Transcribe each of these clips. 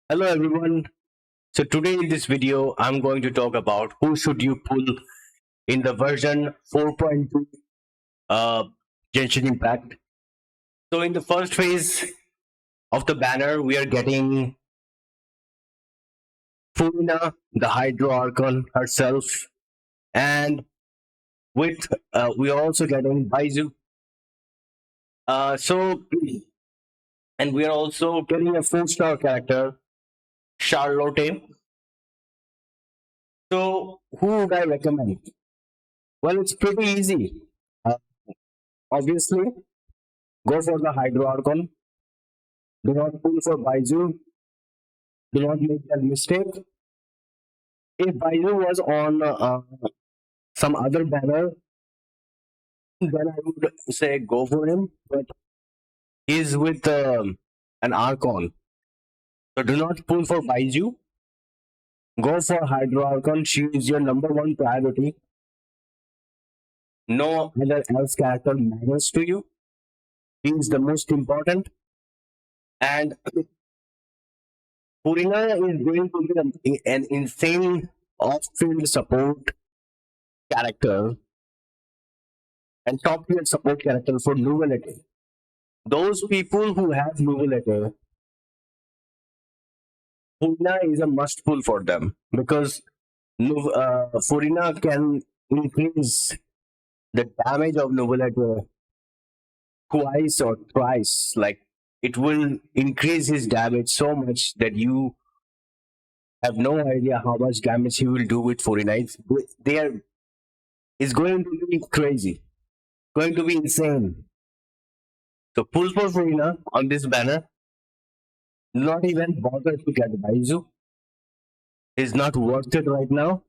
Hello everyone. So today in this video, I'm going to talk about who should you pull in the version 4.2 uh, Genshin Impact. So in the first phase of the banner, we are getting Furina, the Hydro Archon herself, and with we are also getting Baizhu. So and we are also getting a 4-star character, Charlotte. So who would I recommend? Well, it's pretty easy. Uh, Obviously, go for the Hydro Archon. Do not pull for Baizhu. Do not make that mistake. If Baizhu was on some other banner, then I would say go for him. But he's with an Archon. So do not pull for Baizhu. Go for Hydro Archon. She is your number one priority. No other else character matters to you. He is the most important. And Furina is going to be an insane off-field support character and top tier support character for Neuvillette. Those people who have Neuvillette, Furina is a must pull for them because Furina can increase the damage of Neuvillette twice or thrice. Like it will increase his damage so much that you have no idea how much damage he will do with Furina. It's going to be crazy, going to be insane. So pull for Furina on this banner. Not even bother to get Baizhu. Is not worth it right now.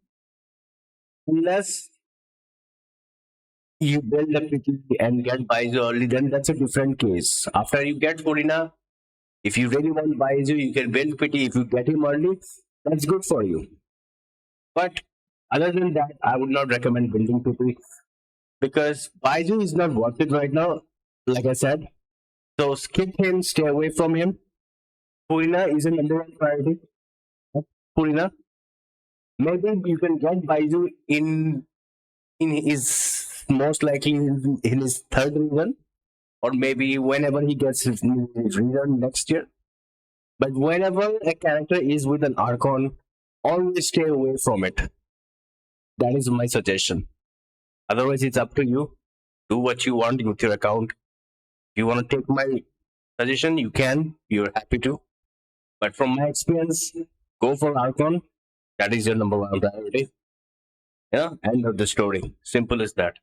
Unless you build a pity and get Baizhu early, then that's a different case. After you get Furina, if you really want Baizhu, you can build pity. If you get him early, that's good for you. But other than that, I would not recommend building pity because Baizhu is not worth it right now. Like I said, so skip him, stay away from him. Furina is a number one priority. Furina, maybe you can get Baizhu in his most likely in his third region, or maybe whenever he gets his region next year. But whenever a character is with an Archon, always stay away from it. That is my suggestion. Otherwise, it's up to you. Do what you want with your account. If you want to take my suggestion, you can. You're happy to. But from my experience, go for Archon. That is your number one priority. Yeah, end of the story. Simple as that.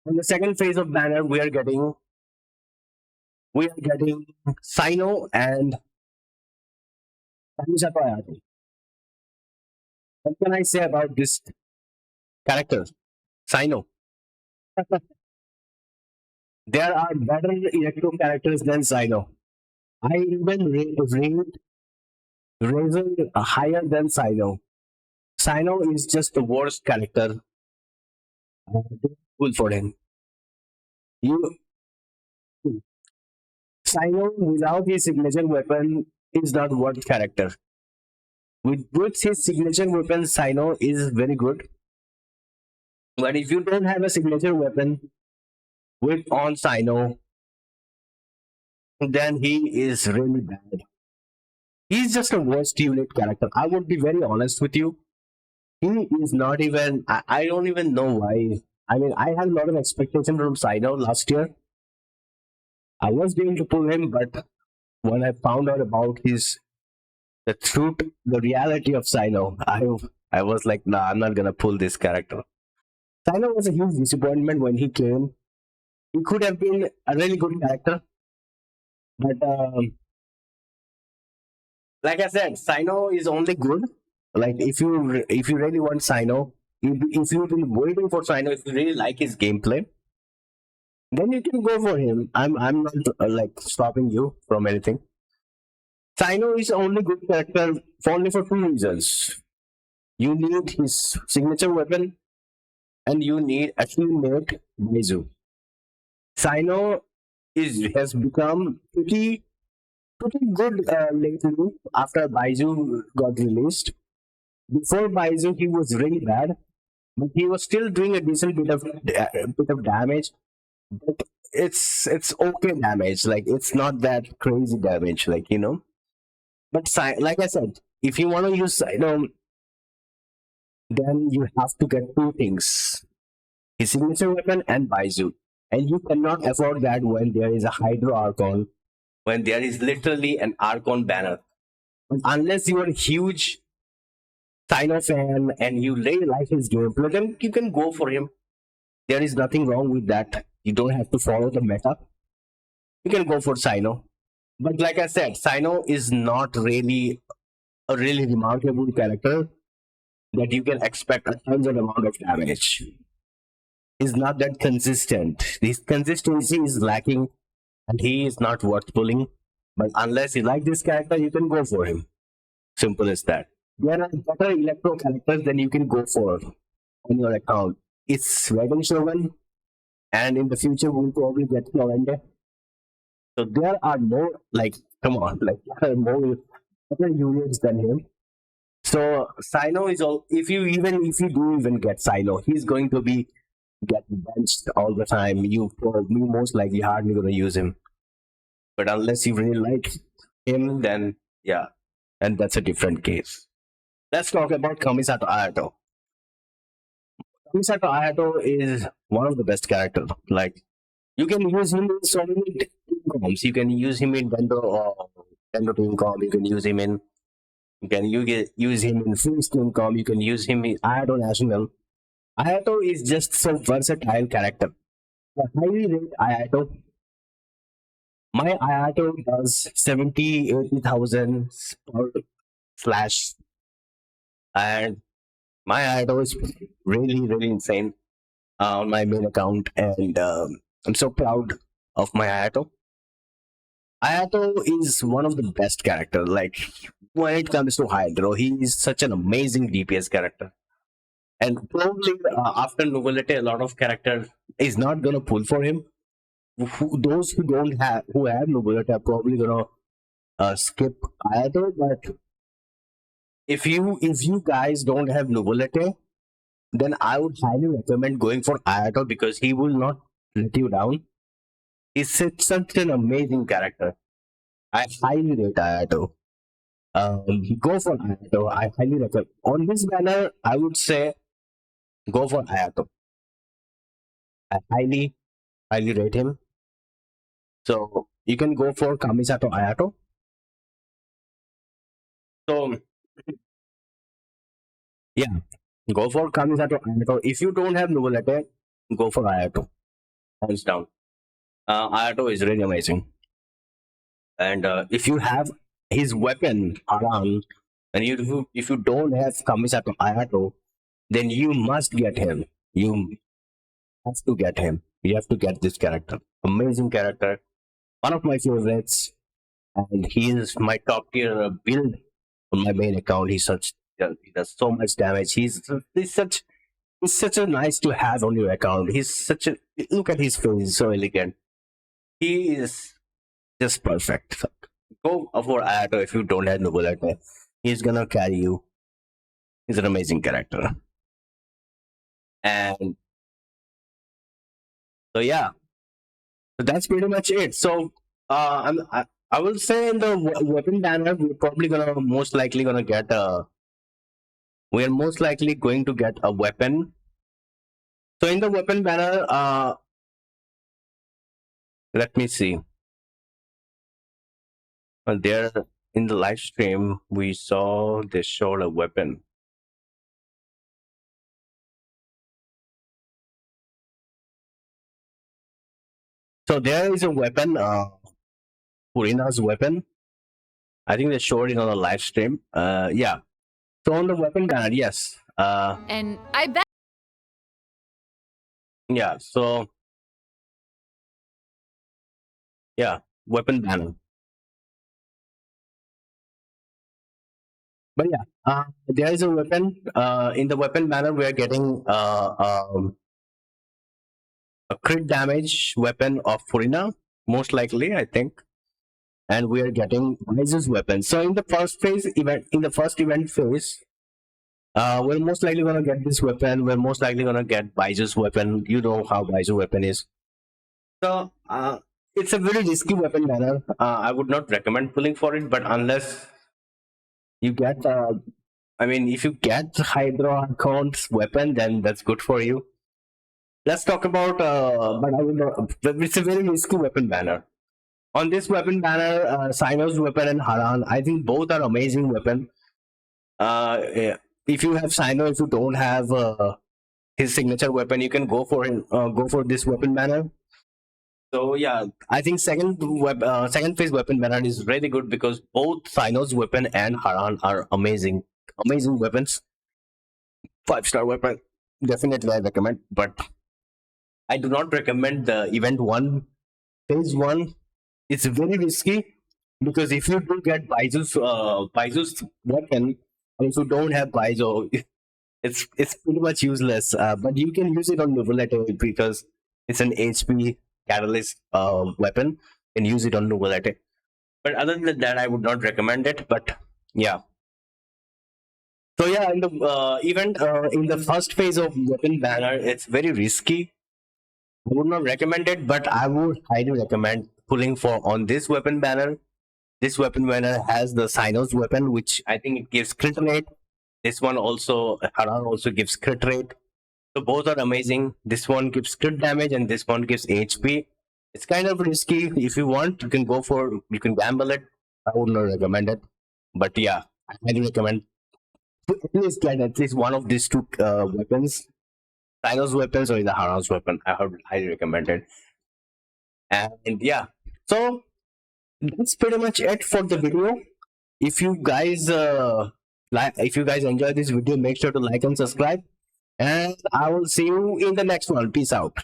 In the second phase of banner, we are getting Cyno and Ayato. What can I say about this character? Cyno. There are better electro characters than Cyno. I even rate Razor higher than Cyno. Cyno is just the worst character. Cool for him. You Cyno without his signature weapon is not worth character. With his signature weapon, Cyno is very good. But if you don't have a signature weapon with on Cyno, then he is really bad. He's just a worst unit character. I would be very honest with you. He is not even. I don't even know why. I mean, I had a lot of expectation from Cyno last year. I was going to pull him, but when I found out about the truth, the reality of Cyno, I was like, nah, I'm not gonna pull this character. Cyno was a huge disappointment when he came. He could have been a really good character, but like I said, Cyno is only good. Like if you really want Cyno, if you've been waiting for Cyno, if you really like his gameplay, then you can go for him. I'm not like stopping you from anything. Cyno is only good character only for two reasons. You need his signature weapon, and you need a teammate Baizhu. Cyno has become pretty pretty good lately after Baizhu got released. Before Baizhu, he was really bad, but he was still doing a decent bit of damage. But it's okay damage. Like it's not that crazy damage. Like But like I said, if you want to use Cyno, then you have to get two things: his signature weapon and Baizhu. And you cannot afford that when there is a Hydro Archon, when there is literally an Archon banner. Unless you are a huge Cyno fan and you really like his gameplay, then you can go for him. There is nothing wrong with that. You don't have to follow the meta. You can go for Cyno. But like I said, Cyno is not really a really remarkable character that you can expect a tons of amount of damage. He's not that consistent. His consistency is lacking and he is not worth pulling. But unless you like this character, you can go for him. Simple as that. There are better electro characters than you can go for on your account. It's Dragon Shogun, and in the future we'll probably get Florende. So there are more, like, come on, like there are more better units than him. So Cyno is all. If you do even get Cyno, he's going to be getting benched all the time. You probably most likely hardly going to use him. But unless you really like him, then yeah, and that's a different case. Let's talk about Kamisato Ayato. Kamisato Ayato is one of the best characters. Like you can use him in so many team comps. You can use him in Dendo team comp. You can use him in use him in Freeze team comp. You can use him in Ayato National. Ayato is just so versatile character. I highly rate Ayato. My Ayato does 70,000, 80,000 per slash, and my Ayato is really, really insane on my main account, and I'm so proud of my Ayato. Ayato is one of the best characters. Like when it comes to Hydro, he is such an amazing DPS character. And probably after Neuvillette, a lot of character is not gonna pull for him. Those who have Neuvillette are probably gonna skip Ayato. But if you guys don't have Neuvillette, then I would highly recommend going for Ayato because he will not let you down. He's such an amazing character. I highly rate Ayato. Go for Ayato. I highly recommend. On this banner, I would say go for Ayato. I highly rate him. So you can go for Kamisato Ayato. So yeah, go for Kamisato Ayato. If you don't have Neuvillette, go for Ayato. Hands down. Ayato is really amazing. And if you have his weapon around, and if you don't have Kamisato Ayato, then you must get him. You have to get him. You have to get this character. Amazing character. One of my favorites. And he is my top tier build on my main account. He does so much damage. He's such a nice to have on your account. He's such a look at his face, so elegant. He is just perfect. So, go for Ayato if you don't have Neuvillette. He's gonna carry you. He's an amazing character. And so yeah, so that's pretty much it. So I will say in the weapon banner, we're probably most likely gonna get a. We are most likely going to get a weapon. So in the weapon banner, let me see. There in the live stream, we saw they showed a weapon. So there is a weapon, Furina's weapon. I think they showed it on the live stream. Yeah. So on the weapon banner, yes. And I bet. Yeah. So yeah, weapon banner. But yeah, there is a weapon. In the weapon banner, we are getting a crit damage weapon of Furina, most likely, I think. and we are getting Baizhu's weapon. So in the first event phase, we're most likely gonna get this weapon. We're most likely gonna get Baizhu's weapon. You know how Baizhu weapon is. So it's a very risky weapon banner. I would not recommend pulling for it, but unless you get, if you get Hydra Archon's weapon, then that's good for you. Let's talk about, but I will not. It's a very risky weapon banner. On this weapon banner, Cyno's weapon and Haran, I think both are amazing weapon. Yeah. If you have Cyno, if you don't have his signature weapon, you can go for this weapon banner. So yeah, I think second phase weapon banner is really good because both Cyno's weapon and Haran are amazing weapons. 5-star weapon, definitely I recommend, but I do not recommend the event 1 phase 1. It's very risky because if you do get Baizhu's weapon, and if you don't have Baizhu, it's pretty much useless. But you can use it on Neuvillette because it's an HP catalyst weapon. You can use it on Neuvillette. But other than that, I would not recommend it. But yeah. So yeah, in the event in the first phase of weapon banner, it's very risky. I would not recommend it, but I would highly recommend pulling for on this weapon banner. This weapon banner has the Cyno's weapon, which I think it gives crit rate. This one also, Haran also gives crit rate. So both are amazing. This one gives crit damage and this one gives HP. It's kind of risky. If you want, you can gamble it. I would not recommend it. But yeah, I highly recommend to at least get at least one of these two weapons. Cyno's weapons or the Haran's weapon. I would highly recommend it. And yeah, so that's pretty much it for the video. If you guys enjoy this video, make sure to like and subscribe. And I will see you in the next one. Peace out.